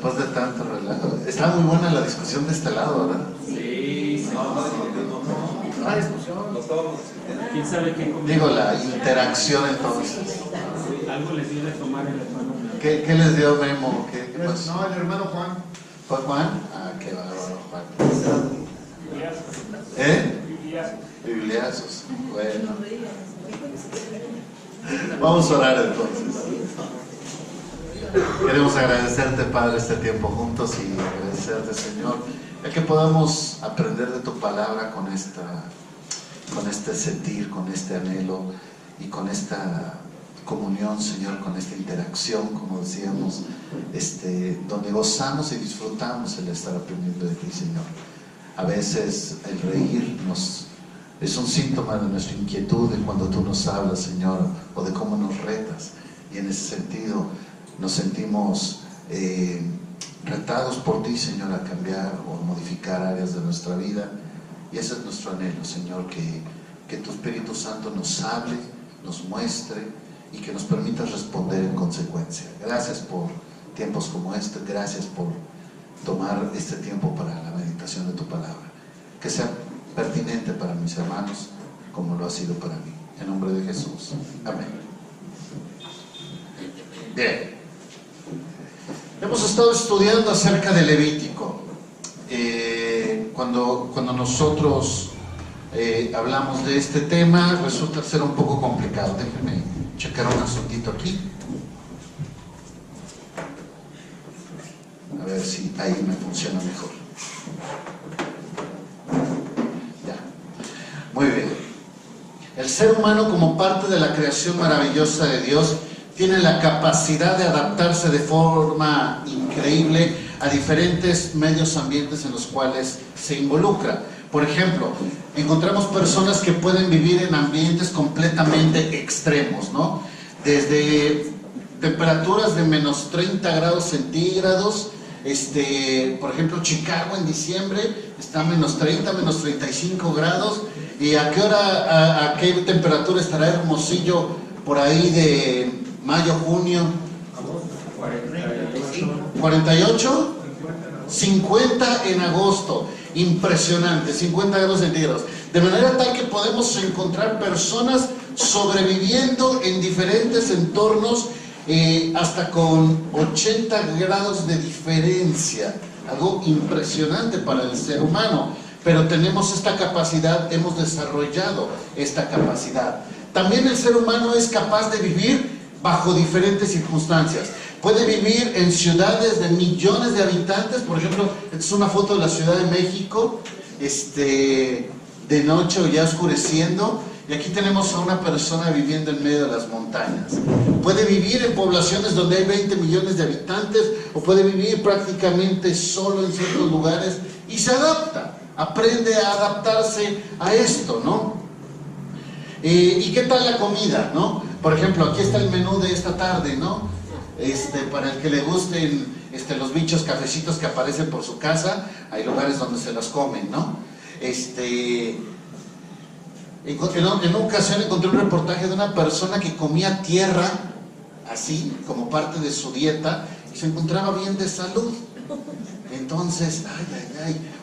después de tanto relajo. Está muy buena la discusión de este lado, ¿verdad? Sí, No hay discusión. ¿Quién sabe qué comer? Digo, la interacción entonces. Algo les dio de tomar el hermano. ¿Qué les dio Memo? ¿Qué pasó? No, el hermano Juan. ¿Fue Juan? Ah, qué bárbaro, Juan. ¿Eh? Bibliazos. Bueno. Vamos a orar entonces. Queremos agradecerte, Padre, este tiempo juntos y agradecerte, Señor, el que podamos aprender de tu palabra con este sentir, con este anhelo y con esta comunión, Señor, con esta interacción, como decíamos, donde gozamos y disfrutamos el estar aprendiendo de ti, Señor. A veces el reír es un síntoma de nuestra inquietud de cuando tú nos hablas, Señor, o de cómo nos retas, y en ese sentido nos sentimos retados por ti, Señor, a cambiar o modificar áreas de nuestra vida, y ese es nuestro anhelo, Señor, que tu Espíritu Santo nos hable, nos muestre y que nos permita responder en consecuencia. Gracias por tiempos como este, gracias por tomar este tiempo para la meditación de tu palabra, que sea pertinente para mis hermanos como lo ha sido para mí, en nombre de Jesús, amén. Bien, hemos estado estudiando acerca de Levítico. Cuando nosotros hablamos de este tema resulta ser un poco complicado. Déjenme checar un asuntito aquí, a ver si ahí me funciona mejor. Ya, muy bien. El ser humano, como parte de la creación maravillosa de Dios, tiene la capacidad de adaptarse de forma increíble a diferentes medios ambientes en los cuales se involucra. Por ejemplo, encontramos personas que pueden vivir en ambientes completamente extremos, ¿no? Desde temperaturas de menos 30 grados centígrados, por ejemplo, Chicago en diciembre está a menos 30, menos 35 grados. ¿Y a qué hora, a qué temperatura estará Hermosillo por ahí de mayo, junio? 48, 50 en agosto. Impresionante, 50 grados centígrados. De manera tal que podemos encontrar personas sobreviviendo en diferentes entornos hasta con 80 grados de diferencia. Algo impresionante para el ser humano. Pero tenemos esta capacidad, hemos desarrollado esta capacidad. También el ser humano es capaz de vivir bajo diferentes circunstancias. Puede vivir en ciudades de millones de habitantes. Por ejemplo, esta es una foto de la Ciudad de México, de noche o ya oscureciendo, y aquí tenemos a una persona viviendo en medio de las montañas. Puede vivir en poblaciones donde hay 20 millones de habitantes, o puede vivir prácticamente solo en ciertos lugares y se adapta, aprende a adaptarse a esto, ¿no? ¿Y qué tal la comida, no? Por ejemplo, aquí está el menú de esta tarde, ¿no? Para el que le gusten los bichos cafecitos que aparecen por su casa, hay lugares donde se los comen, ¿no? En una ocasión encontré un reportaje de una persona que comía tierra, así, como parte de su dieta, y se encontraba bien de salud. Entonces,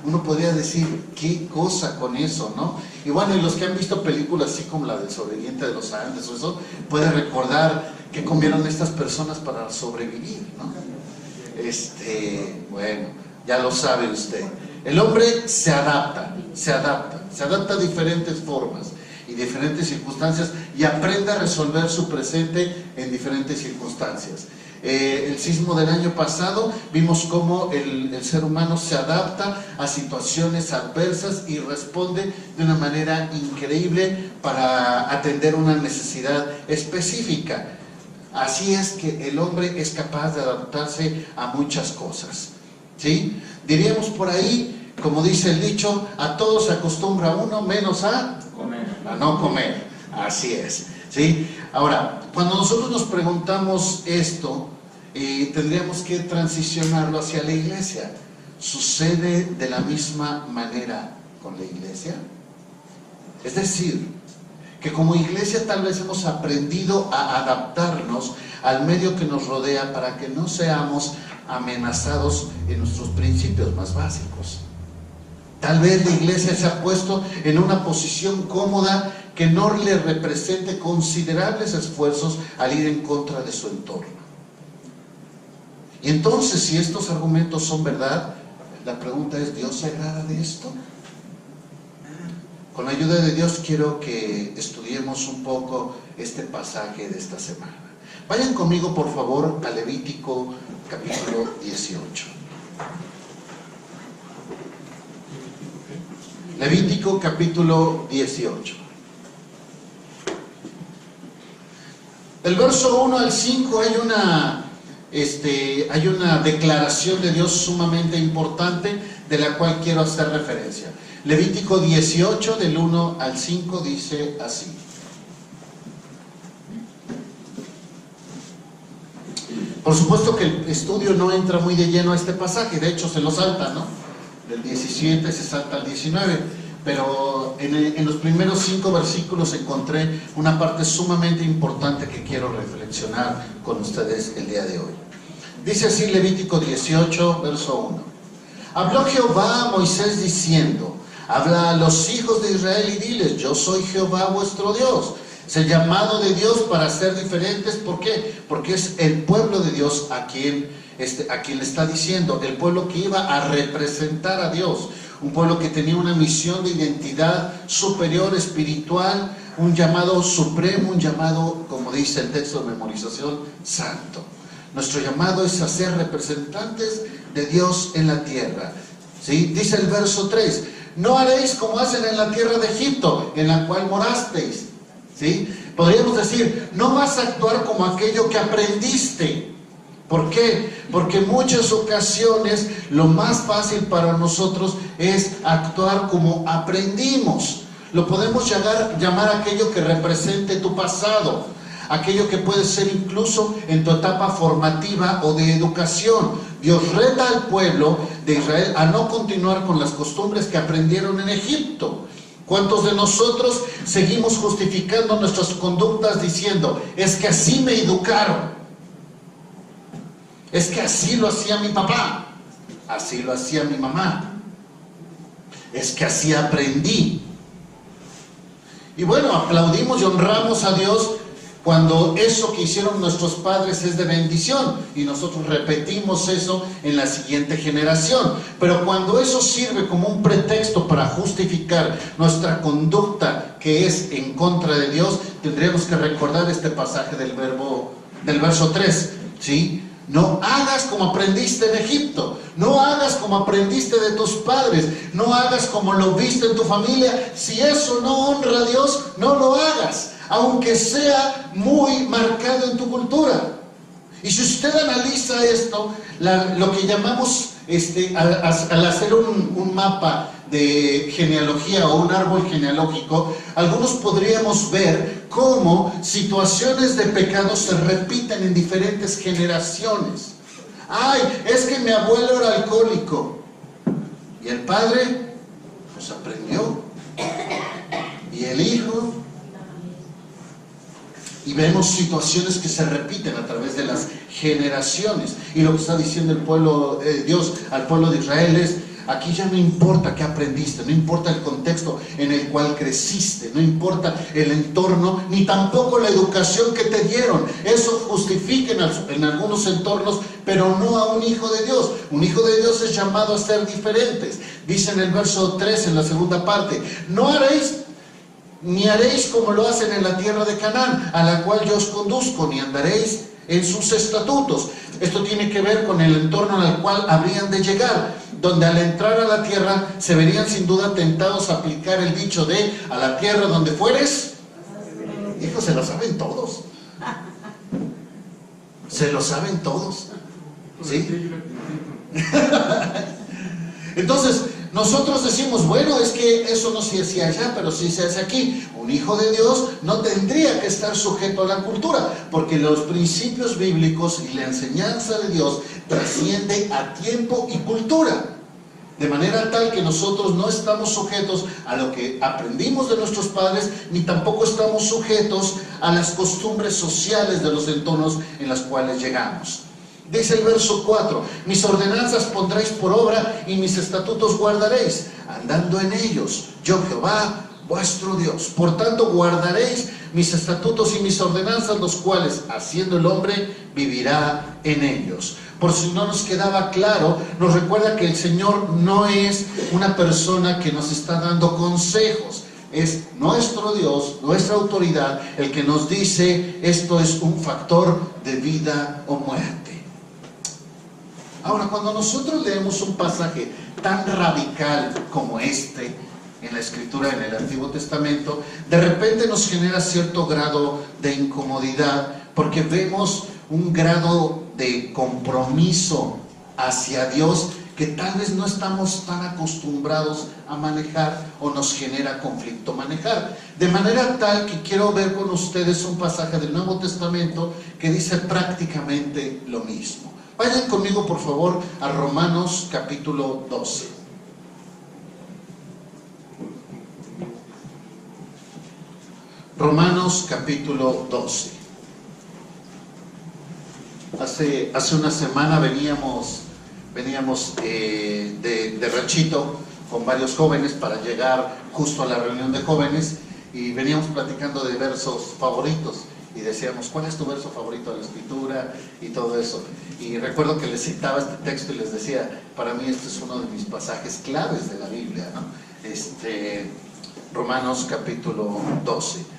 uno podría decir, qué cosa con eso, ¿no? Y bueno, y los que han visto películas así como la del sobreviviente de los Andes o eso, pueden recordar qué comieron estas personas para sobrevivir, ¿no? Bueno, ya lo sabe usted. El hombre se adapta a diferentes formas y diferentes circunstancias y aprende a resolver su presente en diferentes circunstancias. El sismo del año pasado, vimos cómo el ser humano se adapta a situaciones adversas y responde de una manera increíble para atender una necesidad específica. Así es que el hombre es capaz de adaptarse a muchas cosas, ¿sí? Diríamos por ahí, como dice el dicho, a todo se acostumbra uno, menos a no comer. Así es, ¿sí? Ahora, cuando nosotros nos preguntamos esto, tendríamos que transicionarlo hacia la iglesia. ¿Sucede de la misma manera con la iglesia? Es decir, que como iglesia tal vez hemos aprendido a adaptarnos al medio que nos rodea para que no seamos amenazados en nuestros principios más básicos. Tal vez la iglesia se ha puesto en una posición cómoda que no le represente considerables esfuerzos al ir en contra de su entorno. Y entonces, si estos argumentos son verdad, la pregunta es, ¿Dios se agrada de esto? Con la ayuda de Dios quiero que estudiemos un poco este pasaje de esta semana. Vayan conmigo por favor a Levítico capítulo 18. Levítico capítulo 18. Del verso 1 al 5 hay una declaración de Dios sumamente importante de la cual quiero hacer referencia. Levítico 18 del 1 al 5 dice así. Por supuesto que el estudio no entra muy de lleno a este pasaje, de hecho se lo salta, ¿no? Del 17 se salta al 19, pero en los primeros 5 versículos encontré una parte sumamente importante que quiero reflexionar con ustedes el día de hoy. Dice así Levítico 18, verso 1. Habló Jehová a Moisés diciendo: habla a los hijos de Israel y diles: yo soy Jehová vuestro Dios. Es el llamado de Dios para ser diferentes. ¿Por qué? Porque es el pueblo de Dios a quien le está diciendo, el pueblo que iba a representar a Dios, un pueblo que tenía una misión de identidad superior, espiritual, un llamado supremo, un llamado, como dice el texto de memorización, santo. Nuestro llamado es a ser representantes de Dios en la tierra. ¿Sí? Dice el verso 3, no haréis como hacen en la tierra de Egipto, en la cual morasteis. ¿Sí? Podríamos decir, no vas a actuar como aquello que aprendiste. ¿Por qué? Porque en muchas ocasiones lo más fácil para nosotros es actuar como aprendimos. Lo podemos llamar aquello que represente tu pasado, aquello que puede ser incluso en tu etapa formativa o de educación. Dios reta al pueblo de Israel a no continuar con las costumbres que aprendieron en Egipto. ¿Cuántos de nosotros seguimos justificando nuestras conductas diciendo, es que así me educaron? Es que así lo hacía mi papá, así lo hacía mi mamá, es que así aprendí. Y bueno, aplaudimos y honramos a Dios cuando eso que hicieron nuestros padres es de bendición y nosotros repetimos eso en la siguiente generación. Pero cuando eso sirve como un pretexto para justificar nuestra conducta que es en contra de Dios, tendríamos que recordar este pasaje del verso 3, ¿sí? No hagas como aprendiste en Egipto, no hagas como aprendiste de tus padres, no hagas como lo viste en tu familia. Si eso no honra a Dios, no lo hagas, aunque sea muy marcado en tu cultura. Y si usted analiza esto, lo que llamamos, al hacer un mapa de genealogía o un árbol genealógico, algunos podríamos ver cómo situaciones de pecado se repiten en diferentes generaciones. Ay, es que mi abuelo era alcohólico y el padre pues aprendió, y el hijo, y vemos situaciones que se repiten a través de las generaciones. Y lo que está diciendo el pueblo Dios al pueblo de Israel es: aquí ya no importa qué aprendiste, no importa el contexto en el cual creciste, no importa el entorno, ni tampoco la educación que te dieron. Eso justifica en algunos entornos, pero no a un hijo de Dios. Un hijo de Dios es llamado a ser diferentes. Dice en el verso 3, en la segunda parte: no haréis ni haréis como lo hacen en la tierra de Canaán, a la cual yo os conduzco, ni andaréis en sus estatutos. Esto tiene que ver con el entorno al cual habrían de llegar, donde al entrar a la tierra se verían sin duda tentados a aplicar el dicho de: a la tierra donde fueres. Hijos, se lo saben todos. Se lo saben todos. ¿Sí? Entonces, nosotros decimos, bueno, es que eso no se hacía allá, pero sí se hace aquí. Un hijo de Dios no tendría que estar sujeto a la cultura, porque los principios bíblicos y la enseñanza de Dios trasciende a tiempo y cultura. De manera tal que nosotros no estamos sujetos a lo que aprendimos de nuestros padres, ni tampoco estamos sujetos a las costumbres sociales de los entornos en los cuales llegamos. Dice el verso 4, mis ordenanzas pondréis por obra y mis estatutos guardaréis, andando en ellos, yo Jehová, vuestro Dios. Por tanto, guardaréis mis estatutos y mis ordenanzas, los cuales, haciendo el hombre, vivirá en ellos. Por si no nos quedaba claro, nos recuerda que el Señor no es una persona que nos está dando consejos. Es nuestro Dios, nuestra autoridad, el que nos dice esto es un factor de vida o muerte. Ahora, cuando nosotros leemos un pasaje tan radical como este en la Escritura, en el Antiguo Testamento, de repente nos genera cierto grado de incomodidad, porque vemos un grado de compromiso hacia Dios que tal vez no estamos tan acostumbrados a manejar o nos genera conflicto manejar. De manera tal que quiero ver con ustedes un pasaje del Nuevo Testamento que dice prácticamente lo mismo. Vayan conmigo por favor a Romanos capítulo 12. Romanos capítulo 12. Hace una semana veníamos de ranchito con varios jóvenes para llegar justo a la reunión de jóvenes y veníamos platicando de versos favoritos y decíamos, ¿cuál es tu verso favorito de la Escritura? Y todo eso. Y recuerdo que les citaba este texto y les decía, para mí este es uno de mis pasajes claves de la Biblia, ¿no? Romanos capítulo 12.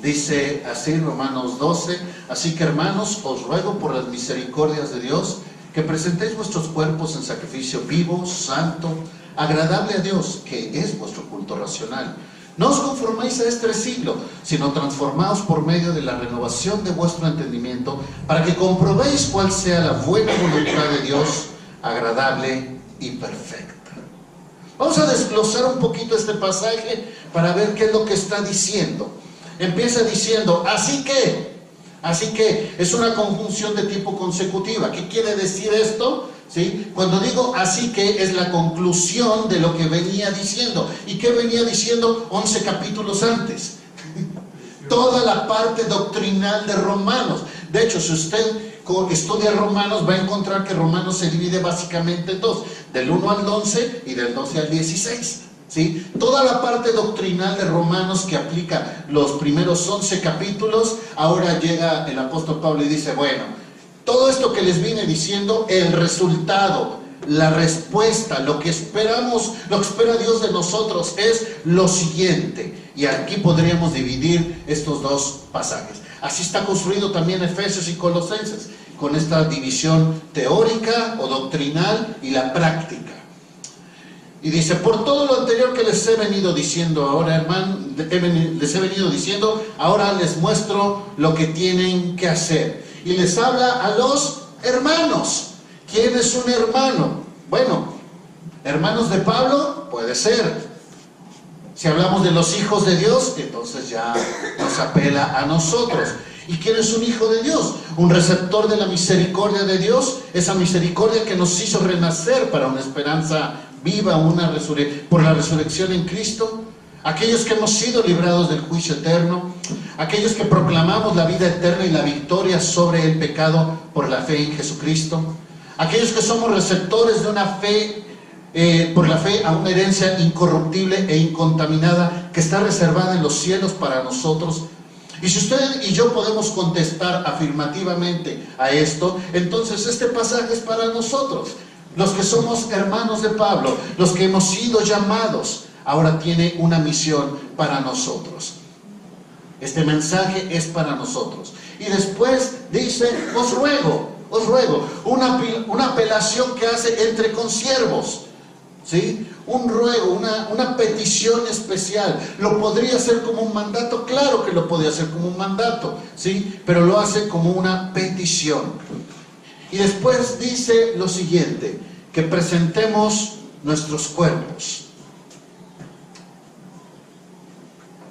Dice así, Romanos 12, así que hermanos, os ruego por las misericordias de Dios, que presentéis vuestros cuerpos en sacrificio vivo, santo, agradable a Dios, que es vuestro culto racional. No os conforméis a este siglo, sino transformaos por medio de la renovación de vuestro entendimiento, para que comprobéis cuál sea la buena voluntad de Dios, agradable y perfecta. Vamos a desglosar un poquito este pasaje para ver qué es lo que está diciendo. Empieza diciendo, así que es una conjunción de tipo consecutiva. ¿Qué quiere decir esto? ¿Sí? Cuando digo así que, es la conclusión de lo que venía diciendo. ¿Y qué venía diciendo 11 capítulos antes? Toda la parte doctrinal de Romanos. De hecho, si usted estudia Romanos, va a encontrar que Romanos se divide básicamente en dos, del 1 al 11 y del 12 al 16. ¿Sí? Toda la parte doctrinal de Romanos que aplica los primeros 11 capítulos, ahora llega el apóstol Pablo y dice, bueno, todo esto que les vine diciendo, el resultado, la respuesta, lo que esperamos, lo que espera Dios de nosotros es lo siguiente. Y aquí podríamos dividir estos dos pasajes. Así está construido también Efesios y Colosenses, con esta división teórica o doctrinal y la práctica. Y dice, por todo lo anterior que les he venido diciendo ahora, hermano, ahora les muestro lo que tienen que hacer. Y les habla a los hermanos. ¿Quién es un hermano? Bueno, hermanos de Pablo, puede ser. Si hablamos de los hijos de Dios, entonces ya nos apela a nosotros. ¿Y quién es un hijo de Dios? Un receptor de la misericordia de Dios, esa misericordia que nos hizo renacer para una esperanza viva, por la resurrección en Cristo. Aquellos que hemos sido librados del juicio eterno, aquellos que proclamamos la vida eterna y la victoria sobre el pecado por la fe en Jesucristo, aquellos que somos receptores de una fe, por la fe a una herencia incorruptible e incontaminada que está reservada en los cielos para nosotros. Y si usted y yo podemos contestar afirmativamente a esto, entonces este pasaje es para nosotros, los que somos hermanos de Pablo, los que hemos sido llamados. Ahora tiene una misión para nosotros. Este mensaje es para nosotros. Y después dice, os ruego, una apelación que hace entre consiervos, ¿sí? Un ruego, una petición especial. ¿Lo podría hacer como un mandato? Claro que lo podría hacer como un mandato, ¿sí? Pero lo hace como una petición. Y después dice lo siguiente, que presentemos nuestros cuerpos.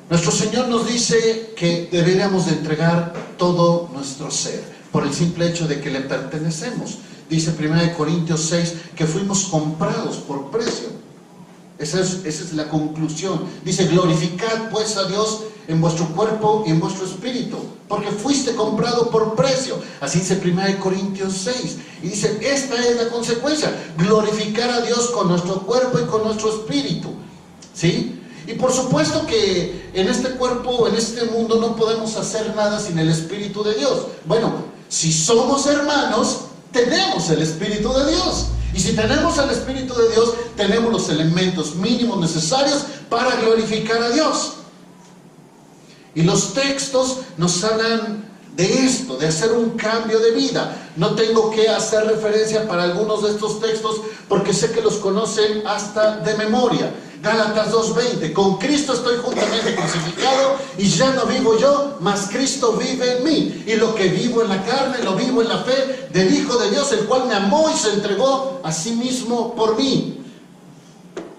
Nuestro Señor nos dice que deberíamos de entregar todo nuestro ser, por el simple hecho de que le pertenecemos. Dice 1 Corintios 6 que fuimos comprados por precio. Esa es la conclusión. Dice, glorificad pues a Dios en vuestro cuerpo y en vuestro espíritu, porque fuiste comprado por precio. Así dice 1 Corintios 6. Y dice, esta es la consecuencia, glorificar a Dios con nuestro cuerpo y con nuestro espíritu. ¿Sí? Y por supuesto que en este cuerpo, en este mundo, no podemos hacer nada sin el Espíritu de Dios. Bueno, si somos hermanos, tenemos el Espíritu de Dios. Y si tenemos el Espíritu de Dios, tenemos los elementos mínimos necesarios para glorificar a Dios. Y los textos nos hablan de esto, de hacer un cambio de vida. No tengo que hacer referencia para algunos de estos textos porque sé que los conocen hasta de memoria. Gálatas 2:20, con Cristo estoy juntamente crucificado y ya no vivo yo, mas Cristo vive en mí. Y lo que vivo en la carne, lo vivo en la fe del Hijo de Dios, el cual me amó y se entregó a sí mismo por mí.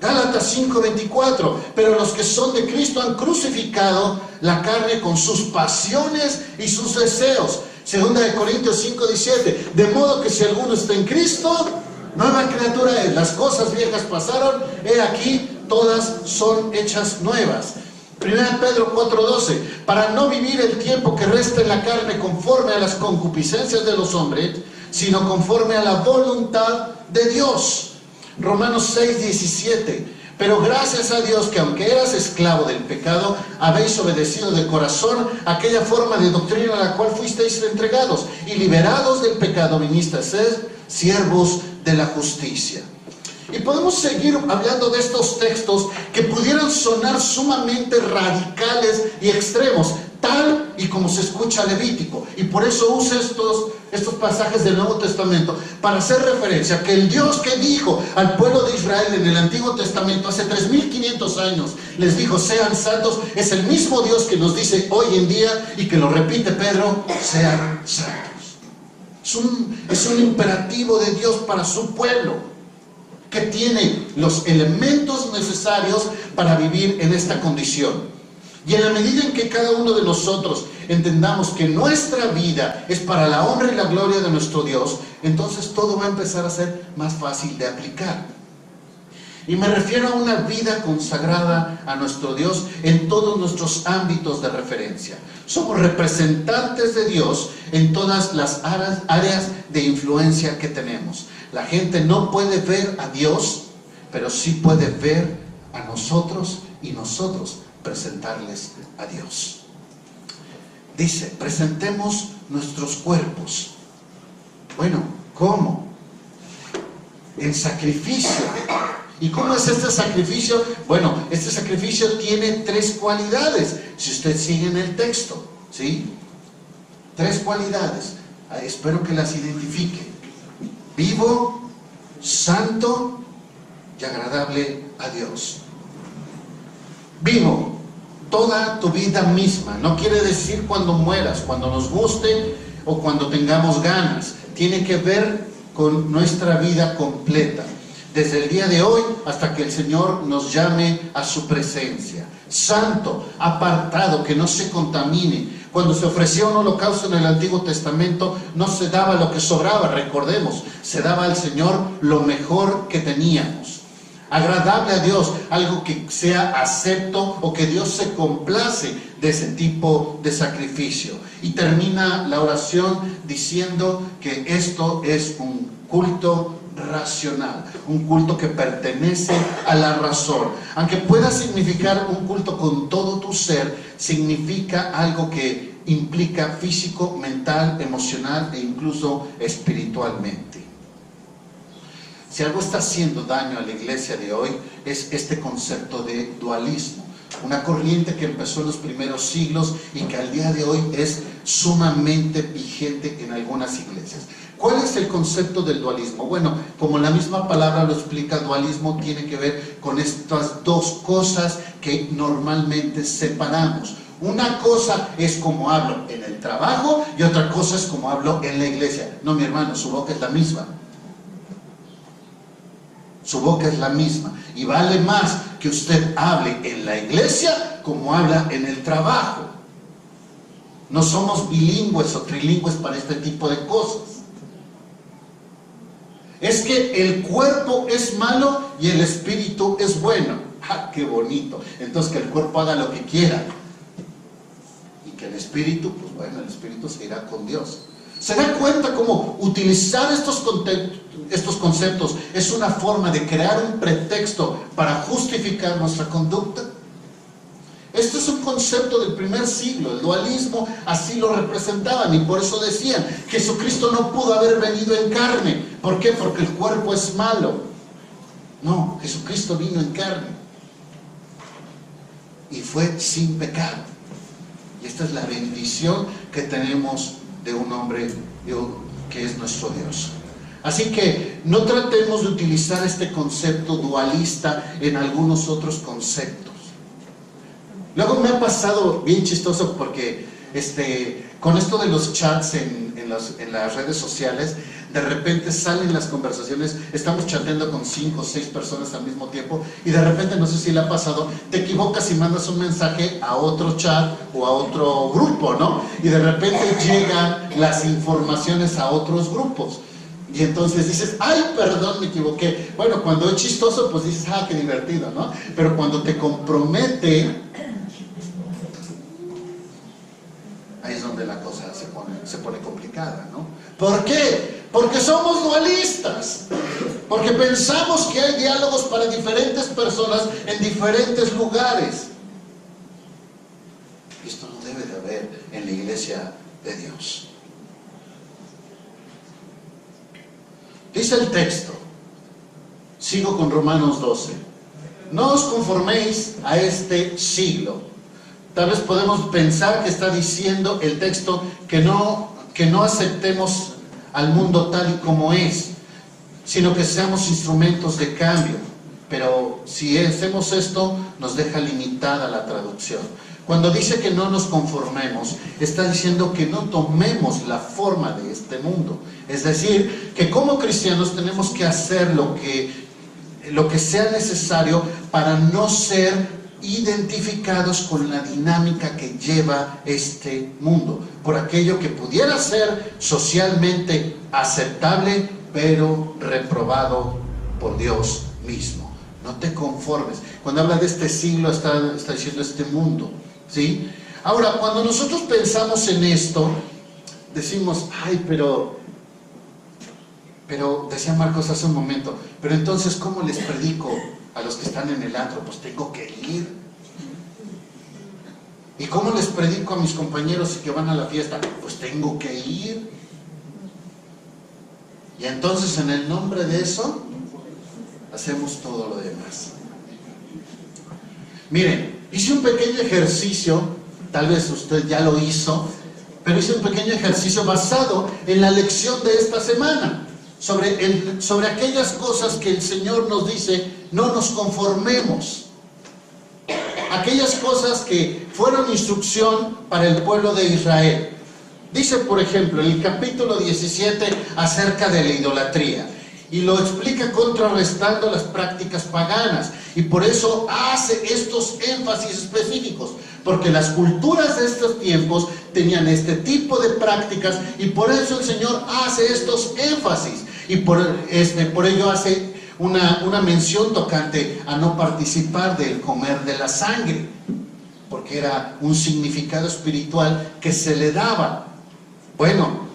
Gálatas 5:24, pero los que son de Cristo han crucificado la carne con sus pasiones y sus deseos. Segunda de Corintios 5:17, de modo que si alguno está en Cristo, nueva criatura es. Las cosas viejas pasaron, he aquí, todas son hechas nuevas. 1 Pedro 4:12, para no vivir el tiempo que resta en la carne conforme a las concupiscencias de los hombres, sino conforme a la voluntad de Dios. Romanos 6:17, pero gracias a Dios que aunque eras esclavo del pecado, habéis obedecido de corazón aquella forma de doctrina a la cual fuisteis entregados, y liberados del pecado vinisteis a ser siervos de la justicia. Y podemos seguir hablando de estos textos que pudieran sonar sumamente radicales y extremos, tal y como se escucha Levítico. Y por eso uso estos pasajes del Nuevo Testamento para hacer referencia a que el Dios que dijo al pueblo de Israel en el Antiguo Testamento hace 3500 años, les dijo, sean santos, es el mismo Dios que nos dice hoy en día y que lo repite Pedro, sean santos. Es un imperativo de Dios para su pueblo, que tiene los elementos necesarios para vivir en esta condición. Y en la medida en que cada uno de nosotros entendamos que nuestra vida es para la honra y la gloria de nuestro Dios, entonces todo va a empezar a ser más fácil de aplicar. Y me refiero a una vida consagrada a nuestro Dios en todos nuestros ámbitos de referencia. Somos representantes de Dios en todas las áreas de influencia que tenemos. La gente no puede ver a Dios, pero sí puede ver a nosotros y nosotros presentarles a Dios. Dice, presentemos nuestros cuerpos. Bueno, ¿cómo? En sacrificio. ¿Y cómo es este sacrificio? Bueno, este sacrificio tiene 3 cualidades, si usted sigue en el texto, ¿sí? 3 cualidades. Espero que las identifique. Vivo, santo y agradable a Dios. Vivo, toda tu vida misma. No quiere decir cuando mueras, cuando nos guste o cuando tengamos ganas. Tiene que ver con nuestra vida completa. Desde el día de hoy hasta que el Señor nos llame a su presencia. Santo, apartado, que no se contamine. Cuando se ofrecía un holocausto en el Antiguo Testamento, no se daba lo que sobraba, recordemos, se daba al Señor lo mejor que teníamos. Agradable a Dios, algo que sea acepto o que Dios se complace de ese tipo de sacrificio. Y termina la oración diciendo que esto es un culto racional, un culto que pertenece a la razón. Aunque pueda significar un culto con todo tu ser, significa algo que implica físico, mental, emocional e incluso espiritualmente. Si algo está haciendo daño a la iglesia de hoy es este concepto de dualismo, una corriente que empezó en los primeros siglos y que al día de hoy es sumamente vigente en algunas iglesias. ¿Cuál es el concepto del dualismo? Bueno, como la misma palabra lo explica, dualismo tiene que ver con estas 2 cosas que normalmente separamos. Una cosa es como hablo en el trabajo y otra cosa es como hablo en la iglesia. No, mi hermano, su boca es la misma. Su boca es la misma. Y vale más que usted hable en la iglesia como habla en el trabajo. No somos bilingües o trilingües para este tipo de cosas. es que el cuerpo es malo y el espíritu es bueno. ¡Ah, qué bonito! Entonces que el cuerpo haga lo que quiera. Y que el espíritu, pues bueno, el espíritu se irá con Dios. ¿Se da cuenta cómo utilizar estos conceptos es una forma de crear un pretexto para justificar nuestra conducta? Este es un concepto del primer siglo. El dualismo así lo representaban, y por eso decían: Jesucristo no pudo haber venido en carne. ¿Por qué? Porque el cuerpo es malo. No, Jesucristo vino en carne y fue sin pecado. Y esta es la bendición que tenemos de un hombre que es nuestro Dios. Así que no tratemos de utilizar este concepto dualista en algunos otros conceptos. Luego me ha pasado bien chistoso porque con esto de los chats en las redes sociales, de repente salen las conversaciones, estamos chateando con 5 o 6 personas al mismo tiempo, y de repente, no sé si le ha pasado, te equivocas y mandas un mensaje a otro chat o a otro grupo, ¿no? Y de repente llegan las informaciones a otros grupos. Y entonces dices: ay, perdón, me equivoqué. Bueno, cuando es chistoso, pues dices: ah, qué divertido, ¿no? Pero cuando te compromete, ahí es donde la cosa se pone complicada, ¿no? ¿Por qué? Porque somos dualistas. Porque pensamos que hay diálogos para diferentes personas en diferentes lugares. Esto no debe de haber en la iglesia de Dios. Dice el texto, sigo con Romanos 12: no os conforméis a este siglo. Tal vez podemos pensar que está diciendo el texto que no aceptemos al mundo tal y como es, sino que seamos instrumentos de cambio. Pero si hacemos esto, nos deja limitada la traducción. Cuando dice que no nos conformemos, está diciendo que no tomemos la forma de este mundo. Es decir, que como cristianos tenemos que hacer lo que sea necesario para no ser identificados con la dinámica que lleva este mundo, por aquello que pudiera ser socialmente aceptable, pero reprobado por Dios mismo. No te conformes. Cuando habla de este siglo, está diciendo este mundo, ¿sí? Ahora, cuando nosotros pensamos en esto, decimos: ay, pero decía Marcos hace un momento, pero entonces, ¿cómo les predico a los que están en el antro? Pues tengo que ir. ¿Y cómo les predico a mis compañeros que van a la fiesta? Pues tengo que ir. Y entonces, en el nombre de eso, hacemos todo lo demás. Miren, hice un pequeño ejercicio, tal vez usted ya lo hizo, pero hice un pequeño ejercicio basado en la lección de esta semana, sobre aquellas cosas que el Señor nos dice: no nos conformemos. Aquellas cosas que fueron instrucción para el pueblo de Israel. Dice, por ejemplo, en el capítulo 17 acerca de la idolatría, y lo explica contrarrestando las prácticas paganas, y por eso hace estos énfasis específicos, porque las culturas de estos tiempos tenían este tipo de prácticas, y por eso el Señor hace estos énfasis, y por ello hace una mención tocante a no participar del comer de la sangre, porque era un significado espiritual que se le daba. Bueno,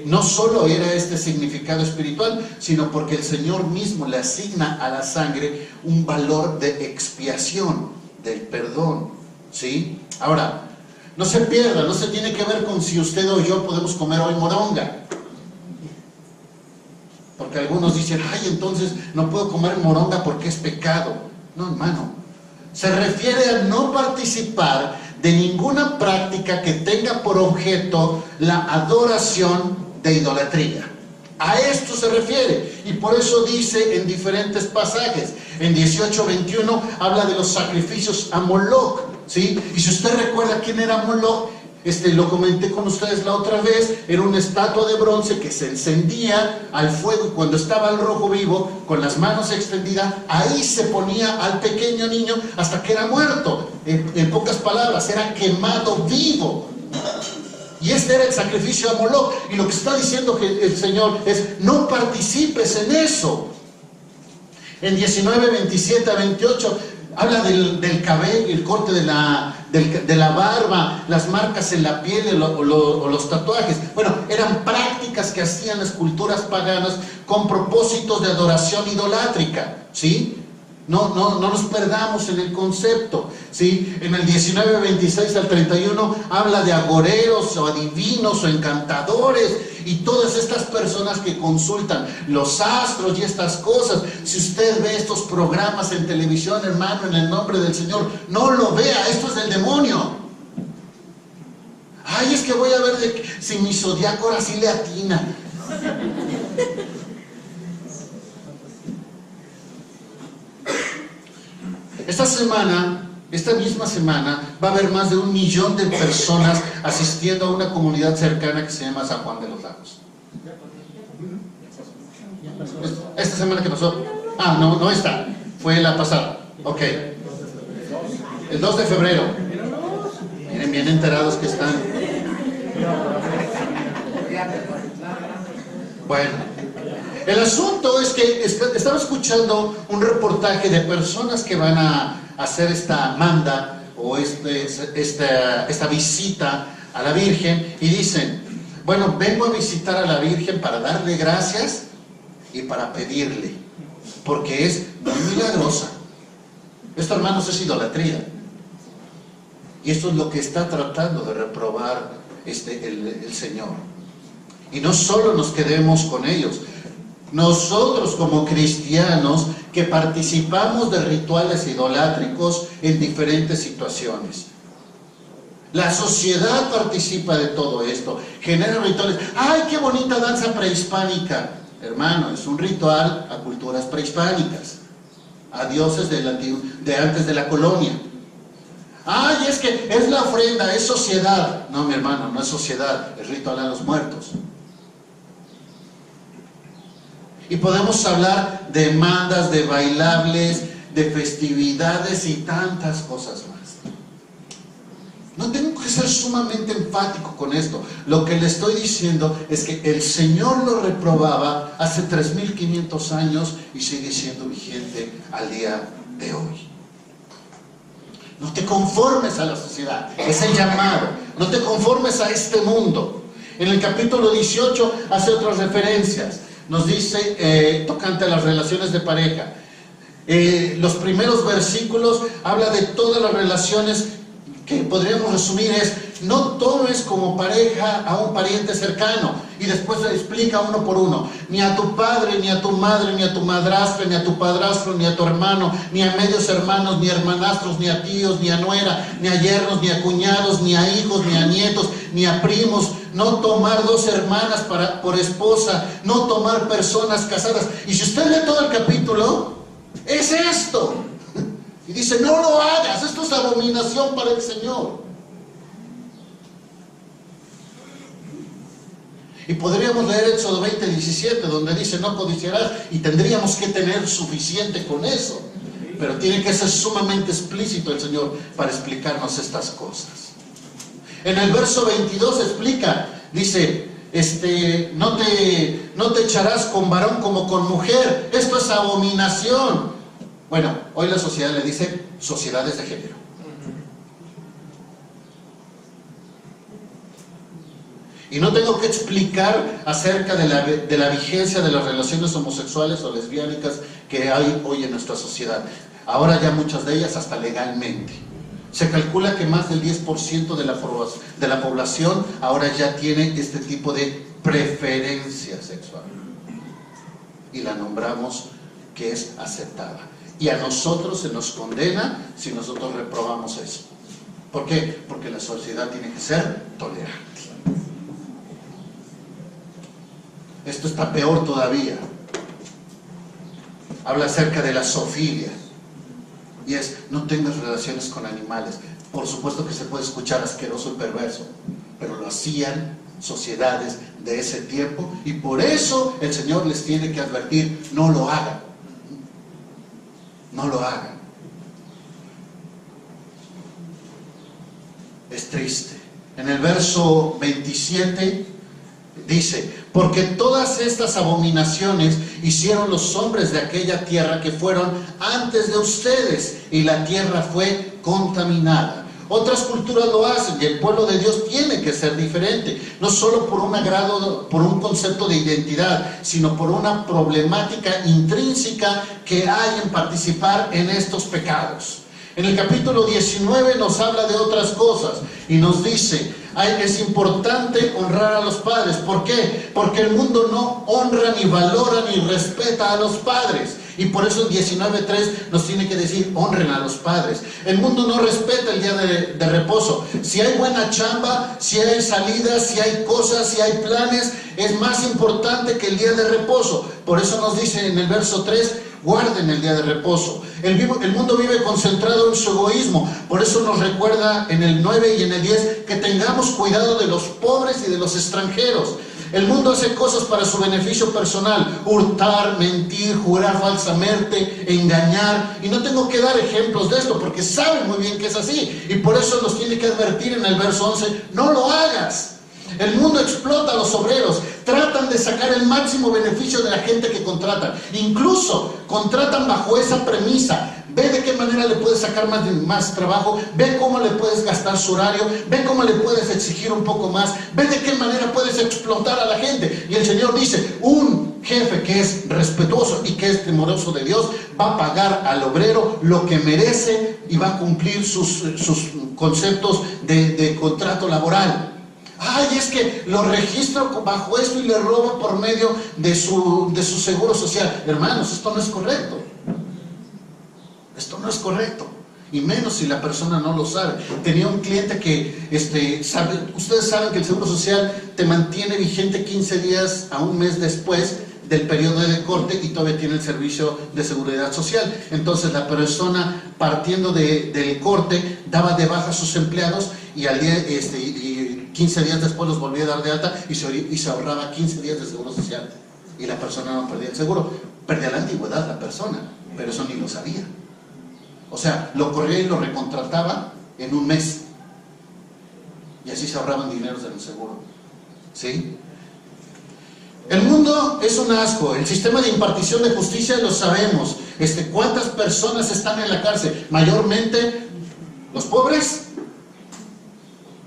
no solo era este significado espiritual, sino porque el Señor mismo le asigna a la sangre un valor de expiación, del perdón, ¿sí? Ahora, no se pierda, no se tiene que ver con si usted o yo podemos comer hoy moronga. Porque algunos dicen: ay, entonces no puedo comer moronga porque es pecado. No, hermano, se refiere a no participar de ninguna práctica que tenga por objeto la adoración de idolatría. A esto se refiere, y por eso dice en diferentes pasajes. En 18:21 habla de los sacrificios a Moloch, ¿sí? Y si usted recuerda quién era Moloch, lo comenté con ustedes la otra vez. Era una estatua de bronce que se encendía al fuego, y cuando estaba el rojo vivo, con las manos extendidas, ahí se ponía al pequeño niño hasta que era muerto. En pocas palabras, era quemado vivo. Y este era el sacrificio a Moloch. Y lo que está diciendo que el Señor es: no participes en eso. En 19, 27 a 28 habla del cabello, el corte de la barba, las marcas en la piel o los tatuajes. Bueno, eran prácticas que hacían las culturas paganas con propósitos de adoración idolátrica, ¿sí? No nos perdamos en el concepto, ¿sí? En el 19, 26 al 31 habla de agoreros o adivinos o encantadores y todas estas personas que consultan los astros y estas cosas. Si usted ve estos programas en televisión, hermano, en el nombre del Señor, no lo vea, esto es del demonio. Ay, es que voy a ver si mi zodiaco ahora sí le atina. Esta misma semana, va a haber más de 1 millón de personas asistiendo a una comunidad cercana que se llama San Juan de los Lagos. ¿Esta semana que pasó? Ah, no esta, fue la pasada. Ok. El 2 de febrero. Miren, bien enterados que están. Bueno. El asunto es que estaba escuchando un reportaje de personas que van a hacer esta manda o esta visita a la Virgen y dicen: bueno, vengo a visitar a la Virgen para darle gracias y para pedirle, porque es muy milagrosa. Esto, hermanos, es idolatría. Y esto es lo que está tratando de reprobar el Señor. Y no solo nos quedemos con ellos. Nosotros como cristianos que participamos de rituales idolátricos en diferentes situaciones. La sociedad participa de todo esto, genera rituales. ¡Ay, qué bonita danza prehispánica! Hermano, es un ritual a culturas prehispánicas, a dioses de antes de la colonia. ¡Ay, es que es la ofrenda, es sociedad! No, mi hermano, no es sociedad, es ritual a los muertos. Y podemos hablar de mandas, de bailables, de festividades y tantas cosas más. No tengo que ser sumamente enfático con esto. Lo que le estoy diciendo es que el Señor lo reprobaba hace 3.500 años y sigue siendo vigente al día de hoy. No te conformes a la sociedad, es el llamado. No te conformes a este mundo. En el capítulo 18 hace otras referencias. Nos dice, tocante a las relaciones de pareja. Los primeros versículos habla de todas las relaciones que podríamos resumir es: no tomes como pareja a un pariente cercano. Y después se explica uno por uno: ni a tu padre, ni a tu madre, ni a tu madrastra, ni a tu padrastro, ni a tu hermano, ni a medios hermanos, ni a hermanastros, ni a tíos, ni a nuera, ni a yernos, ni a cuñados, ni a hijos, ni a nietos, ni a primos. No tomar 2 hermanas por esposa, no tomar personas casadas. Y si usted lee todo el capítulo, es esto. Y dice: no lo hagas, esto es abominación para el Señor. Y podríamos leer Éxodo 20, 17, donde dice: no codiciarás, y tendríamos que tener suficiente con eso. Pero tiene que ser sumamente explícito el Señor para explicarnos estas cosas. En el verso 22 explica, dice: no te echarás con varón como con mujer. Esto es abominación. Bueno, hoy la sociedad le dice sociedades de género. Y no tengo que explicar acerca de la vigencia de las relaciones homosexuales o lesbiánicas que hay hoy en nuestra sociedad. Ahora ya muchas de ellas hasta legalmente. Se calcula que más del 10% de la población ahora ya tiene este tipo de preferencia sexual. Y la nombramos que es aceptada. Y a nosotros se nos condena si nosotros reprobamos eso. ¿Por qué? Porque la sociedad tiene que ser tolerante. Esto está peor todavía. Habla acerca de la zoofilia. Y es: no tengas relaciones con animales. Por supuesto que se puede escuchar asqueroso y perverso, pero lo hacían sociedades de ese tiempo, y por eso el Señor les tiene que advertir: no lo hagan. No lo hagan. Es triste, En el verso 27 dice: porque todas estas abominaciones hicieron los hombres de aquella tierra que fueron antes de ustedes, y la tierra fue contaminada. Otras culturas lo hacen, y el pueblo de Dios tiene que ser diferente, no solo por un agrado, por un concepto de identidad, sino por una problemática intrínseca que hay en participar en estos pecados. En el capítulo 19 nos habla de otras cosas y nos dice: es importante honrar a los padres. ¿Por qué? Porque el mundo no honra, ni valora, ni respeta a los padres. Y por eso en 19:3 nos tiene que decir: honren a los padres. El mundo no respeta el día de reposo. Si hay buena chamba, si hay salidas, si hay cosas, si hay planes, es más importante que el día de reposo. Por eso nos dice en el verso 3: guarden el día de reposo. El mundo vive concentrado en su egoísmo. Por eso nos recuerda en el 9 y en el 10 que tengamos cuidado de los pobres y de los extranjeros. El mundo hace cosas para su beneficio personal: hurtar, mentir, jurar falsamente, engañar. Y no tengo que dar ejemplos de esto porque saben muy bien que es así. Y por eso nos tiene que advertir en el verso 11: no lo hagas. El mundo explota a los obreros, tratan de sacar el máximo beneficio de la gente que contratan. Incluso contratan bajo esa premisa: ve de qué manera le puedes sacar más trabajo, ve cómo le puedes gastar su horario, ve cómo le puedes exigir un poco más, ve de qué manera puedes explotar a la gente. Y el Señor dice: un jefe que es respetuoso y que es temeroso de Dios va a pagar al obrero lo que merece y va a cumplir sus conceptos de contrato laboral. Ay, es que lo registro bajo esto y le robo por medio de su seguro social. Hermanos, esto no es correcto. Esto no es correcto. Y menos si la persona no lo sabe. Tenía un cliente que, ustedes saben que el seguro social te mantiene vigente 15 días a un mes después del periodo de corte y todavía tiene el servicio de seguridad social. Entonces la persona, partiendo del corte, daba de baja a sus empleados y al día 15 días después los volvía a dar de alta y se ahorraba 15 días de seguro social. Y la persona no perdía el seguro, perdía la antigüedad la persona, pero eso ni lo sabía. O sea, lo corría y lo recontrataba en un mes. Y así se ahorraban dineros del seguro. ¿Sí? El mundo es un asco. El sistema de impartición de justicia lo sabemos. ¿Cuántas personas están en la cárcel? Mayormente los pobres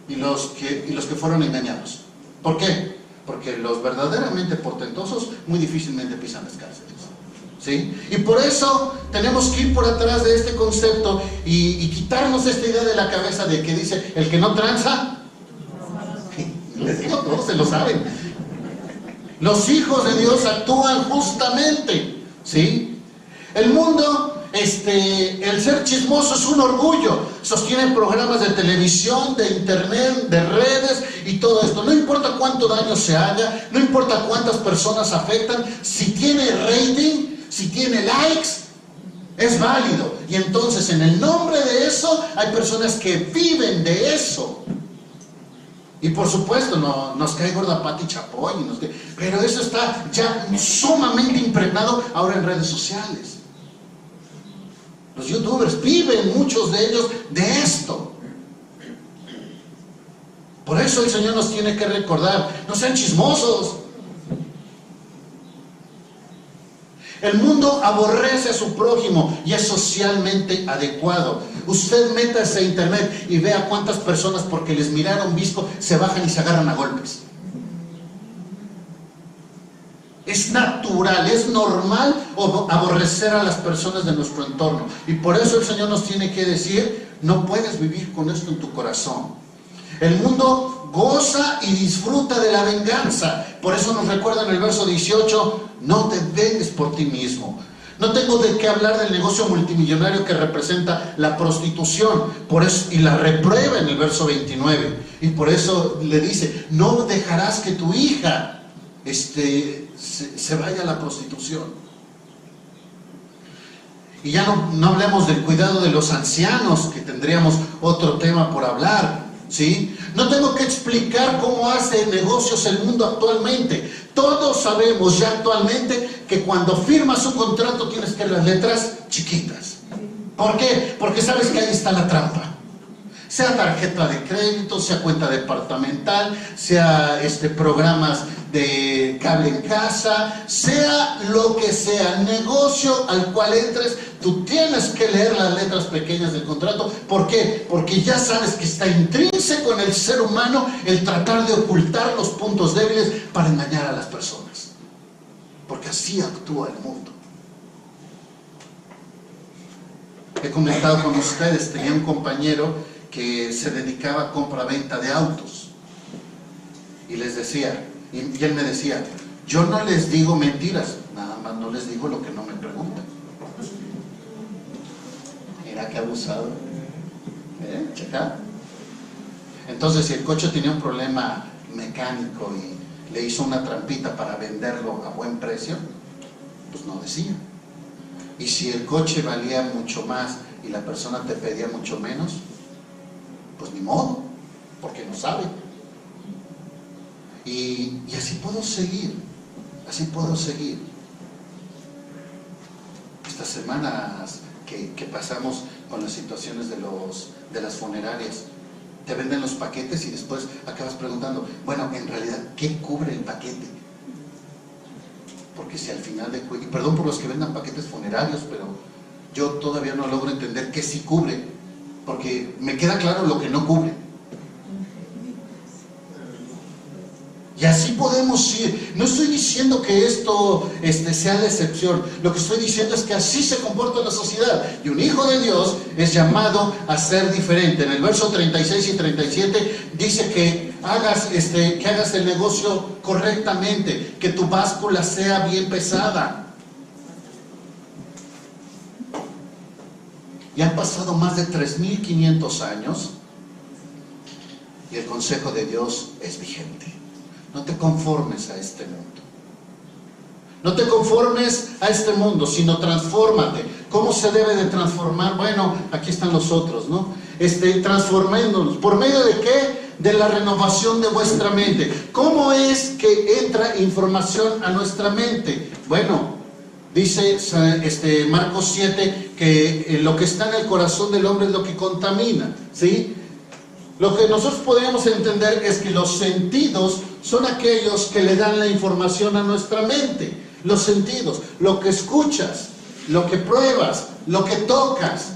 y los que fueron engañados. ¿Por qué? Porque los verdaderamente portentosos muy difícilmente pisan las cárceles. ¿Sí? Y por eso tenemos que ir por atrás de este concepto y quitarnos esta idea de la cabeza de que dice: el que no tranza, les digo, todos se lo saben. Los hijos de Dios actúan justamente. ¿Sí? El mundo, el ser chismoso es un orgullo. Sostienen programas de televisión, de internet, de redes y todo esto. No importa cuánto daño se haga, no importa cuántas personas afectan, si tiene rating, si tiene likes, es válido. Y entonces en el nombre de eso hay personas que viven de eso. Y por supuesto nos cae gorda Pati Chapoy, pero eso está ya sumamente impregnado ahora en redes sociales. Los youtubers viven, muchos de ellos, de esto. Por eso el Señor nos tiene que recordar: no sean chismosos. El mundo aborrece a su prójimo y es socialmente adecuado. Usted métase a internet y vea cuántas personas, porque les miraron visco, se bajan y se agarran a golpes. Es natural, es normal aborrecer a las personas de nuestro entorno. Y por eso el Señor nos tiene que decir: no puedes vivir con esto en tu corazón. El mundo goza y disfruta de la venganza. Por eso nos recuerda en el verso 18: no te vengues por ti mismo. No tengo de qué hablar del negocio multimillonario que representa la prostitución, por eso, y la reprueba en el verso 29. Y por eso le dice: no dejarás que tu hija se vaya a la prostitución. Y ya no hablemos del cuidado de los ancianos, que tendríamos otro tema por hablar. ¿Sí? No tengo que explicar cómo hace negocios el mundo actualmente. Todos sabemos ya actualmente que cuando firmas un contrato tienes que leer las letras chiquitas. ¿Por qué? Porque sabes que ahí está la trampa. sea tarjeta de crédito, sea cuenta departamental, sea programas de cable en casa, sea lo que sea, negocio al cual entres, tú tienes que leer las letras pequeñas del contrato. ¿Por qué? Porque ya sabes que está intrínseco en el ser humano el tratar de ocultar los puntos débiles para engañar a las personas, porque así actúa el mundo. He comentado con ustedes, tenía un compañero que se dedicaba a compra-venta de autos, y les decía, y él me decía, yo no les digo mentiras, nada más no les digo lo que no me preguntan. Mira qué abusado, checa. Entonces, si el coche tenía un problema mecánico y le hizo una trampita para venderlo a buen precio, pues no decía. Y si el coche valía mucho más y la persona te pedía mucho menos, pues ni modo, porque no sabe. Y así puedo seguir, así puedo seguir. Estas semanas que pasamos con las situaciones de las funerarias, te venden los paquetes y después acabas preguntando, bueno, en realidad, ¿qué cubre el paquete? Porque si al final y perdón por los que vendan paquetes funerarios, pero yo todavía no logro entender qué sí cubre, porque me queda claro lo que no cubre. Y así podemos ir. No estoy diciendo que esto sea la excepción. Lo que estoy diciendo es que así se comporta la sociedad. Y un hijo de Dios es llamado a ser diferente. En el verso 36 y 37 dice que hagas el negocio correctamente, que tu báscula sea bien pesada. Y han pasado más de 3.500 años y el consejo de Dios es vigente. No te conformes a este mundo. No te conformes a este mundo, sino transfórmate. ¿Cómo se debe de transformar? Bueno, aquí están los otros, ¿no? Transformémonos. ¿Por medio de qué? De la renovación de vuestra mente. ¿Cómo es que entra información a nuestra mente? Bueno, dice Marcos 7 que lo que está en el corazón del hombre es lo que contamina, ¿sí? Lo que nosotros podríamos entender es que los sentidos son aquellos que le dan la información a nuestra mente. Los sentidos, lo que escuchas, lo que pruebas, lo que tocas,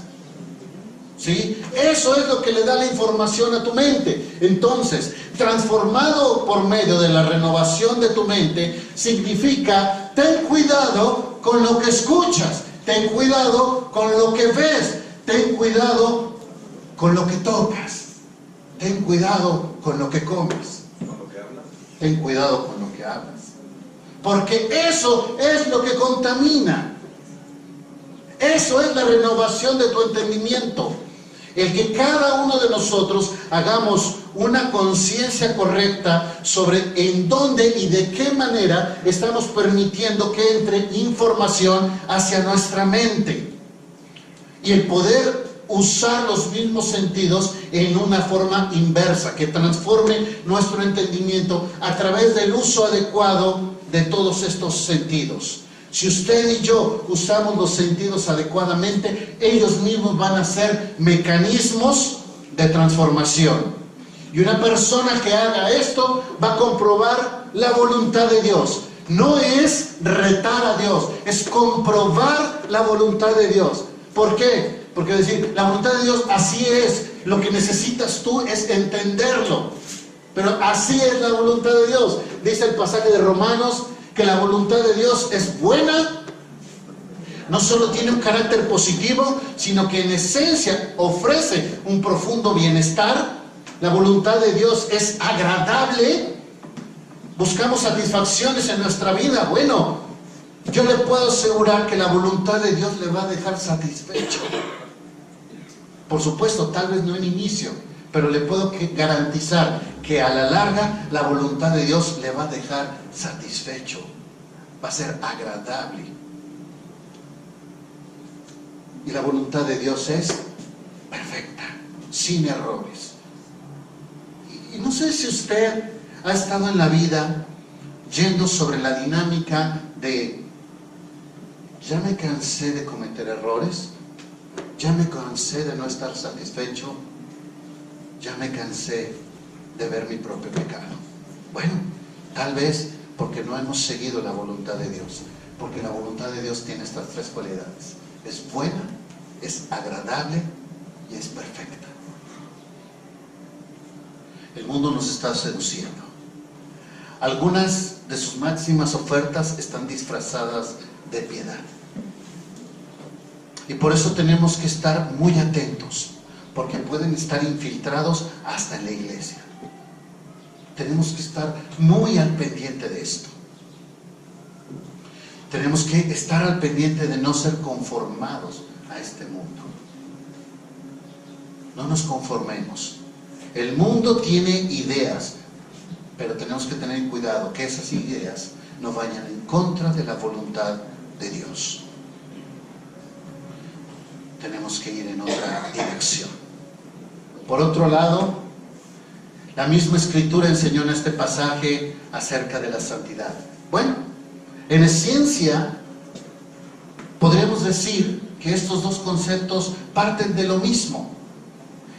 ¿sí? Eso es lo que le da la información a tu mente. Entonces, transformado por medio de la renovación de tu mente, significa, ten cuidado con lo que escuchas, ten cuidado con lo que ves, ten cuidado con lo que tocas. Ten cuidado con lo que comes. Ten cuidado con lo que hablas. Porque eso es lo que contamina. Eso es la renovación de tu entendimiento. El que cada uno de nosotros hagamos una conciencia correcta sobre en dónde y de qué manera estamos permitiendo que entre información hacia nuestra mente. Y el poder usar los mismos sentidos en una forma inversa, que transforme nuestro entendimiento a través del uso adecuado de todos estos sentidos. Si usted y yo usamos los sentidos adecuadamente, ellos mismos van a ser mecanismos de transformación. Y una persona que haga esto va a comprobar la voluntad de Dios. No es retar a Dios, es comprobar la voluntad de Dios. ¿Por qué? Porque decir, la voluntad de Dios así es, lo que necesitas tú es entenderlo, pero así es la voluntad de Dios. Dice el pasaje de Romanos que la voluntad de Dios es buena, no solo tiene un carácter positivo, sino que en esencia ofrece un profundo bienestar. La voluntad de Dios es agradable. Buscamos satisfacciones en nuestra vida. Bueno, yo le puedo asegurar que la voluntad de Dios le va a dejar satisfecho. Por supuesto, tal vez no en inicio, pero le puedo garantizar que a la larga la voluntad de Dios le va a dejar satisfecho. Va a ser agradable. Y la voluntad de Dios es perfecta, sin errores. Y no sé si usted ha estado en la vida yendo sobre la dinámica de ya me cansé de cometer errores, ya me cansé de no estar satisfecho, ya me cansé de ver mi propio pecado. Bueno, tal vez porque no hemos seguido la voluntad de Dios, porque la voluntad de Dios tiene estas tres cualidades: es buena, es agradable y es perfecta. El mundo nos está seduciendo. Algunas de sus máximas ofertas están disfrazadas de piedad. Y por eso tenemos que estar muy atentos, porque pueden estar infiltrados hasta en la iglesia. Tenemos que estar muy al pendiente de esto. Tenemos que estar al pendiente de no ser conformados a este mundo. No nos conformemos. El mundo tiene ideas, pero tenemos que tener cuidado que esas ideas no vayan en contra de la voluntad de Dios. Tenemos que ir en otra dirección. Por otro lado, la misma Escritura enseñó en este pasaje acerca de la santidad. Bueno, en esencia podríamos decir que estos dos conceptos parten de lo mismo.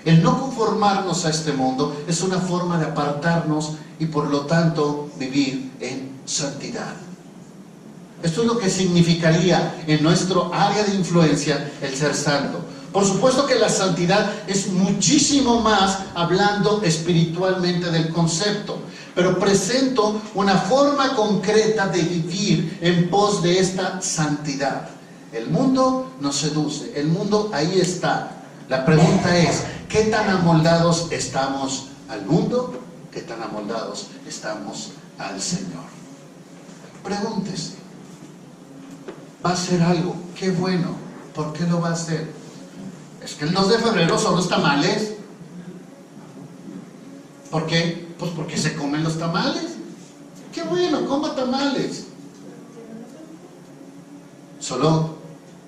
El no conformarnos a este mundo es una forma de apartarnos y por lo tanto vivir en santidad. Esto es lo que significaría en nuestro área de influencia el ser santo. Por supuesto que la santidad es muchísimo más hablando espiritualmente del concepto, pero presento una forma concreta de vivir en pos de esta santidad. El mundo nos seduce, el mundo ahí está. La pregunta es, ¿qué tan amoldados estamos al mundo? ¿Qué tan amoldados estamos al Señor? Pregúntese. ¿Va a hacer algo? ¡Qué bueno! ¿Por qué lo va a hacer? Es que el 2 de febrero son los tamales. ¿Por qué? Pues porque se comen los tamales. ¡Qué bueno! Coma tamales. Solo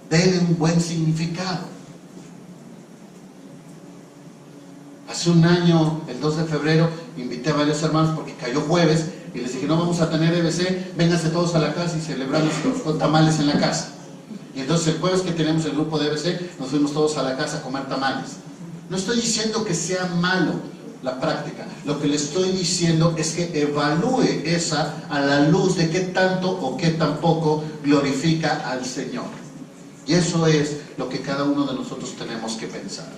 denle un buen significado. Hace un año, el 2 de febrero, invité a varios hermanos porque cayó jueves y les dije, no vamos a tener EBC, vénganse todos a la casa y celebramos los tamales en la casa. Y entonces el jueves que tenemos el grupo de EBC, nos fuimos todos a la casa a comer tamales. No estoy diciendo que sea malo la práctica, lo que le estoy diciendo es que evalúe esa a la luz de qué tanto o qué tan poco glorifica al Señor. Y eso es lo que cada uno de nosotros tenemos que pensar.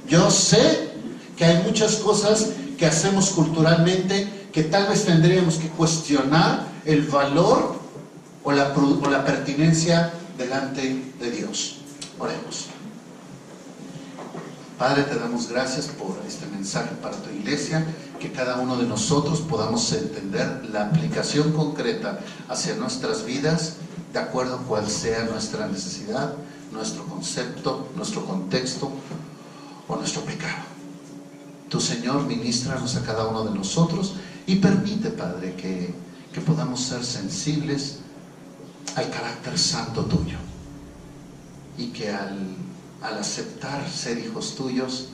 Yo sé que hay muchas cosas que hacemos culturalmente que tal vez tendríamos que cuestionar el valor o la pertinencia delante de Dios. Oremos. Padre, te damos gracias por este mensaje para tu iglesia, que cada uno de nosotros podamos entender la aplicación concreta hacia nuestras vidas, de acuerdo a cuál sea nuestra necesidad, nuestro concepto, nuestro contexto o nuestro pecado. Tu Señor, ministranos a cada uno de nosotros y permite, Padre, que podamos ser sensibles al carácter santo tuyo, y que al aceptar ser hijos tuyos,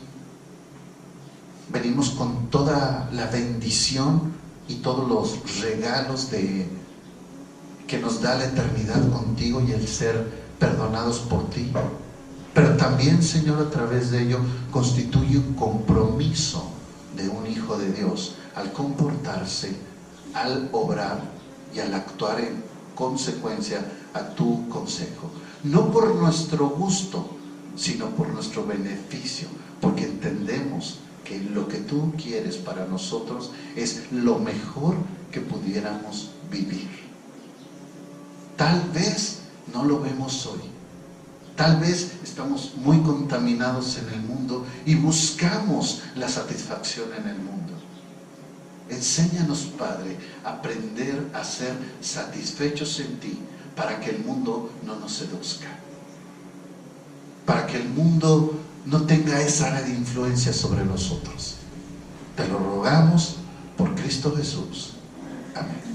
venimos con toda la bendición y todos los regalos que nos da la eternidad contigo y el ser perdonados por ti. Pero también, Señor, a través de ello constituye un compromiso de un hijo de Dios al comportarse, al obrar y al actuar en consecuencia a tu consejo. No por nuestro gusto, sino por nuestro beneficio, porque entendemos que lo que tú quieres para nosotros es lo mejor que pudiéramos vivir. Tal vez no lo vemos hoy. Tal vez estamos muy contaminados en el mundo y buscamos la satisfacción en el mundo. Enséñanos, Padre, a aprender a ser satisfechos en ti, para que el mundo no nos seduzca, para que el mundo no tenga esa área de influencia sobre nosotros. Te lo rogamos por Cristo Jesús. Amén.